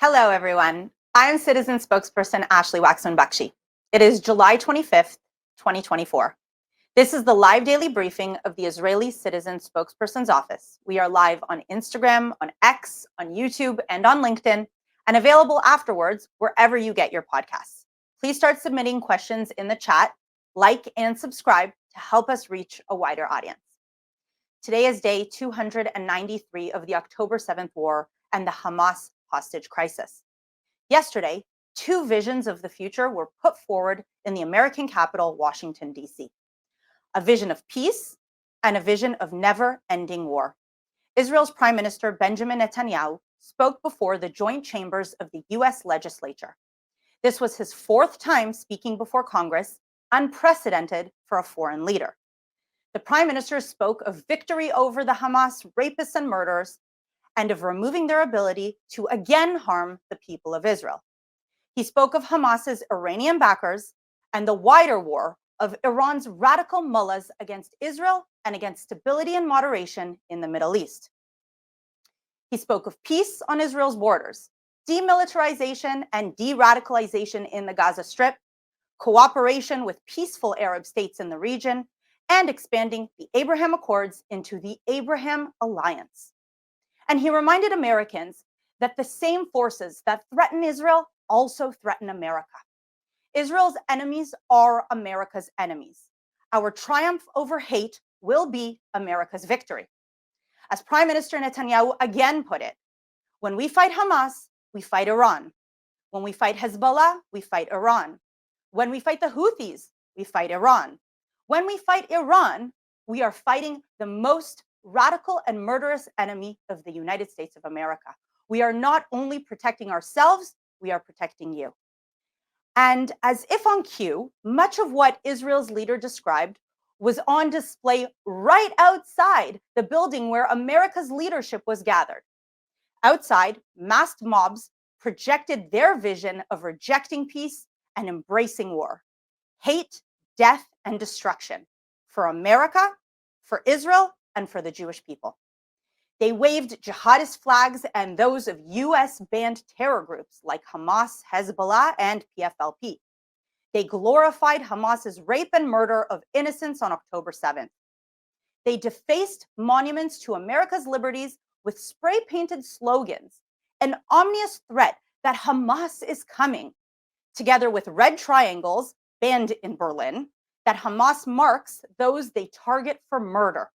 Hello, everyone. I'm Citizen Spokesperson Ashley Waxman Bakshi. It is July 25th, 2024. This is the live daily briefing of the Israeli Citizen Spokesperson's Office. We are live on Instagram, on X, on YouTube, and on LinkedIn, and available afterwards wherever you get your podcasts. Please start submitting questions in the chat, like and subscribe to help us reach a wider audience. Today is day 293 of the October 7th war and the Hamas hostage crisis. Yesterday, two visions of the future were put forward in the American capital, Washington, D.C. A vision of peace and a vision of never-ending war. Israel's Prime Minister Benjamin Netanyahu spoke before the joint chambers of the U.S. legislature. This was his fourth time speaking before Congress, unprecedented for a foreign leader. The Prime Minister spoke of victory over the Hamas rapists and murderers, and of removing their ability to again harm the people of Israel. He spoke of Hamas's Iranian backers and the wider war of Iran's radical mullahs against Israel and against stability and moderation in the Middle East. He spoke of peace on Israel's borders, demilitarization and de-radicalization in the Gaza Strip, cooperation with peaceful Arab states in the region, and expanding the Abraham Accords into the Abraham Alliance. And he reminded Americans that the same forces that threaten Israel also threaten America. Israel's enemies are America's enemies. Our triumph over hate will be America's victory. As Prime Minister Netanyahu again put it, when we fight Hamas, we fight Iran. When we fight Hezbollah, we fight Iran. When we fight the Houthis, we fight Iran. When we fight Iran, we are fighting the most radical and murderous enemy of the United States of America. We are not only protecting ourselves, we are protecting you. And as if on cue, much of what Israel's leader described was on display right outside the building where America's leadership was gathered. Outside, masked mobs projected their vision of rejecting peace and embracing war, hate, death, and destruction for America, for Israel, and for the Jewish people. They waved jihadist flags and those of US-banned terror groups like Hamas, Hezbollah, and PFLP. They glorified Hamas's rape and murder of innocents on October 7th. They defaced monuments to America's liberties with spray-painted slogans, an ominous threat that Hamas is coming, together with red triangles banned in Berlin, that Hamas marks those they target for murder.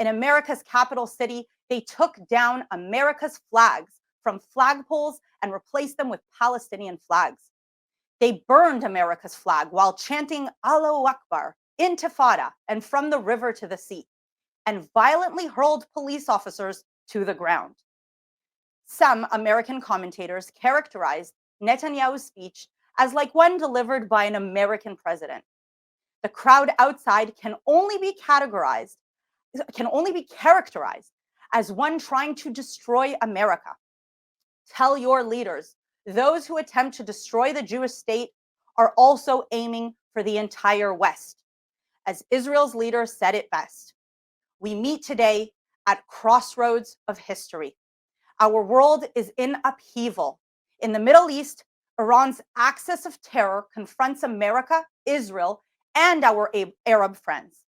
In America's capital city, they took down America's flags from flagpoles and replaced them with Palestinian flags. They burned America's flag while chanting Allahu Akbar, Intifada, and from the river to the sea, and violently hurled police officers to the ground. Some American commentators characterized Netanyahu's speech as like one delivered by an American president. The crowd outside can only be characterized as one trying to destroy America. Tell your leaders, those who attempt to destroy the Jewish state are also aiming for the entire West. As Israel's leader said it best, we meet today at crossroads of history. Our world is in upheaval. In the Middle East, Iran's axis of terror confronts America, Israel, and our Arab friends.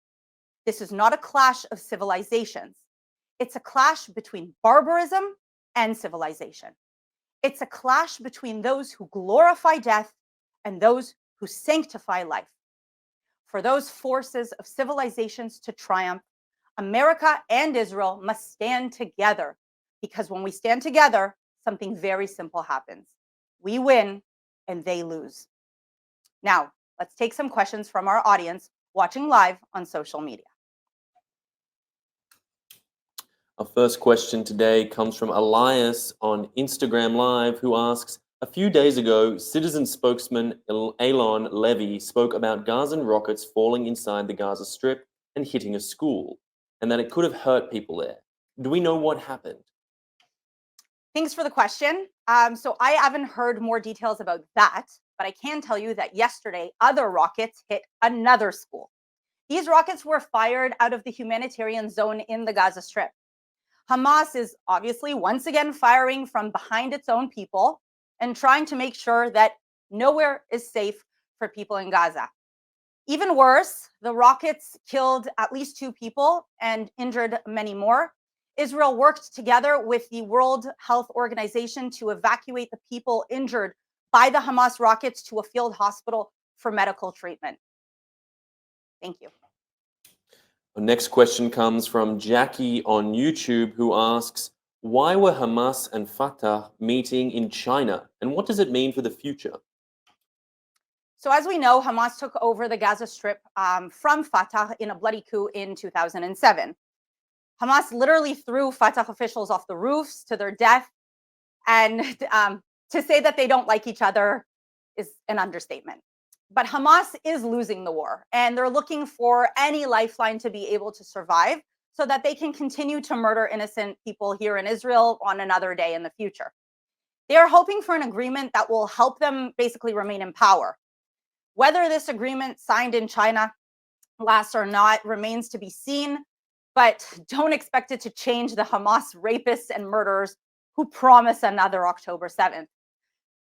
This is not a clash of civilizations. It's a clash between barbarism and civilization. It's a clash between those who glorify death and those who sanctify life. For those forces of civilizations to triumph, America and Israel must stand together, because when we stand together, something very simple happens. We win and they lose. Now, let's take some questions from our audience watching live on social media. Our first question today comes from Elias on Instagram Live, who asks, a few days ago, citizen spokesman Alon Levy spoke about Gazan rockets falling inside the Gaza Strip and hitting a school, and that it could have hurt people there. Do we know what happened? Thanks for the question. So I haven't heard more details about that, but I can tell you that yesterday, other rockets hit another school. These rockets were fired out of the humanitarian zone in the Gaza Strip. Hamas is obviously once again firing from behind its own people and trying to make sure that nowhere is safe for people in Gaza. Even worse, the rockets killed at least 2 people and injured many more. Israel worked together with the World Health Organization to evacuate the people injured by the Hamas rockets to a field hospital for medical treatment. Thank you. Our next question comes from Jackie on YouTube, who asks, why were Hamas and Fatah meeting in China, and what does it mean for the future? So as we know, Hamas took over the Gaza Strip from Fatah in a bloody coup in 2007. Hamas literally threw Fatah officials off the roofs to their death. And to say that they don't like each other is an understatement. But Hamas is losing the war, and they're looking for any lifeline to be able to survive so that they can continue to murder innocent people here in Israel on another day in the future. They are hoping for an agreement that will help them basically remain in power. Whether this agreement signed in China lasts or not remains to be seen, but don't expect it to change the Hamas rapists and murderers who promise another October 7th.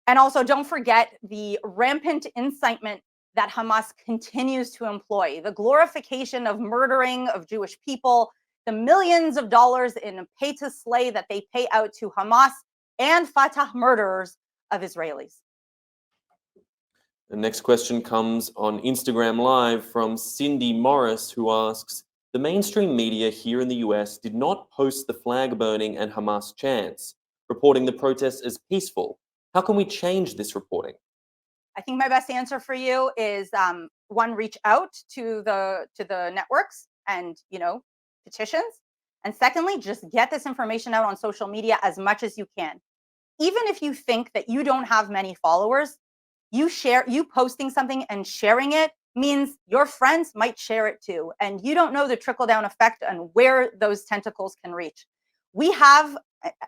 And also, don't forget the rampant incitement that Hamas continues to employ, the glorification of murdering of Jewish people, the millions of dollars in pay to slay that they pay out to Hamas and Fatah murderers of Israelis. The next question comes on Instagram Live from Cindy Morris, who asks, the mainstream media here in the US did not post the flag burning and Hamas chants, reporting the protests as peaceful. How can we change this reporting? I think my best answer for you is one, reach out to the networks and petitions, and secondly, just get this information out on social media as much as you can. Even if you think that you don't have many followers, you posting something and sharing it means your friends might share it too, and you don't know the trickle down effect and where those tentacles can reach. We have,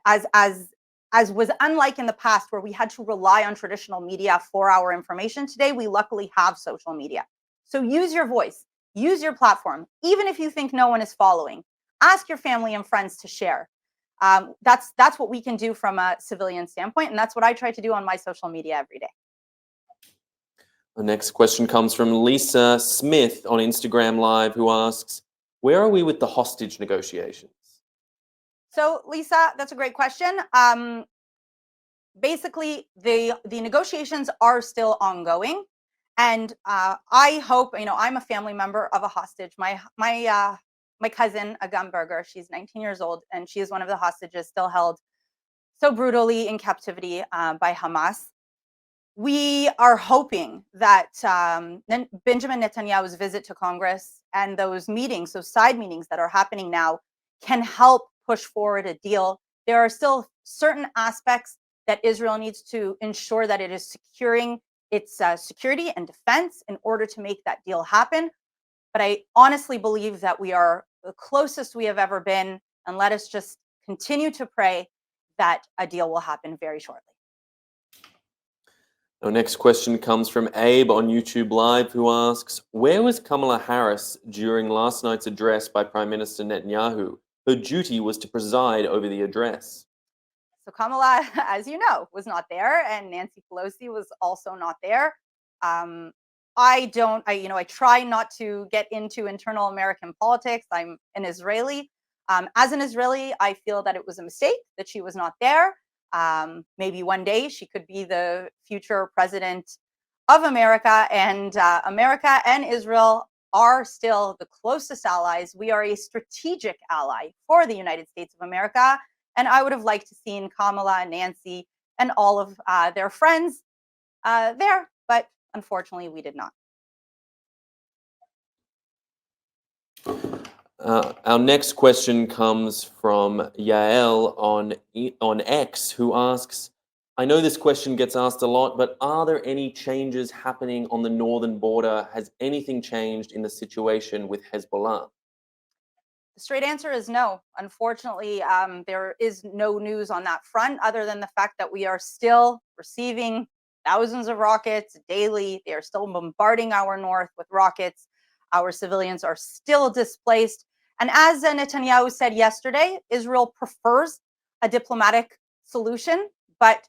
as was unlike in the past where we had to rely on traditional media for our information, today we luckily have social media. So use your voice, use your platform, even if you think no one is following. Ask your family and friends to share. That's what we can do from a civilian standpoint, and that's what I try to do on my social media every day. The next question comes from Lisa Smith on Instagram Live, who asks, where are we with the hostage negotiations? So, Lisa, that's a great question. Basically, the negotiations are still ongoing, and I hope, I'm a family member of a hostage. My cousin, Agam Berger, she's 19 years old, and she is one of the hostages still held so brutally in captivity by Hamas. We are hoping that Benjamin Netanyahu's visit to Congress and those meetings, those side meetings that are happening now, can help push forward a deal. There are still certain aspects that Israel needs to ensure that it is securing its security and defense in order to make that deal happen. But I honestly believe that we are the closest we have ever been, and let us just continue to pray that a deal will happen very shortly. Our next question comes from Abe on YouTube Live, who asks, where was Kamala Harris during last night's address by Prime Minister Netanyahu? Her duty was to preside over the address. So Kamala, as you know, was not there, and Nancy Pelosi was also not there. I try not to get into internal American politics. I'm an Israeli. As an Israeli, I feel that it was a mistake that she was not there. Maybe one day she could be the future president of America, and America and Israel are still the closest allies. We are a strategic ally for the United States of America, and I would have liked to seen Kamala, Nancy, and all of their friends there, but unfortunately we did not. Our next question comes from Yael on X, who asks, I know this question gets asked a lot, but are there any changes happening on the northern border? Has anything changed in the situation with Hezbollah? The straight answer is no. Unfortunately, there is no news on that front other than the fact that we are still receiving thousands of rockets daily. They are still bombarding our north with rockets. Our civilians are still displaced. And as Netanyahu said yesterday, Israel prefers a diplomatic solution, but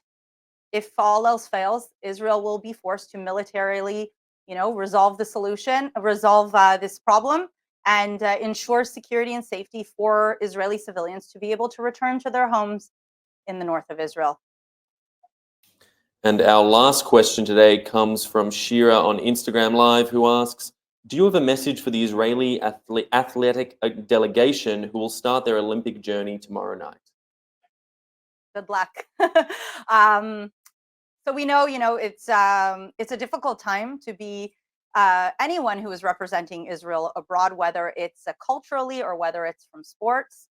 if all else fails, Israel will be forced to militarily, resolve this problem and ensure security and safety for Israeli civilians to be able to return to their homes in the north of Israel. And our last question today comes from Shira on Instagram Live, who asks, do you have a message for the Israeli athletic delegation who will start their Olympic journey tomorrow night? Good luck. So we know, it's a difficult time to be anyone who is representing Israel abroad, whether it's culturally or whether it's from sports.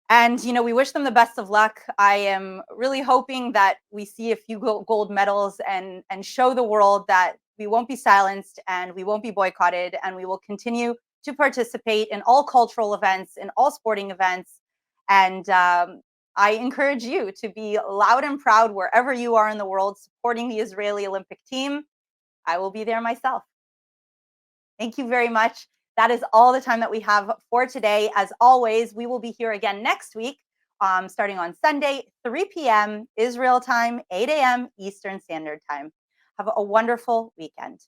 And, we wish them the best of luck. I am really hoping that we see a few gold medals and show the world that we won't be silenced and we won't be boycotted, and we will continue to participate in all cultural events, in all sporting events. And I encourage you to be loud and proud wherever you are in the world supporting the Israeli Olympic team. I will be there myself. Thank you very much. That is all the time that we have for today. As always, we will be here again next week, starting on Sunday, 3 p.m. Israel time, 8 a.m. Eastern Standard Time. Have a wonderful weekend.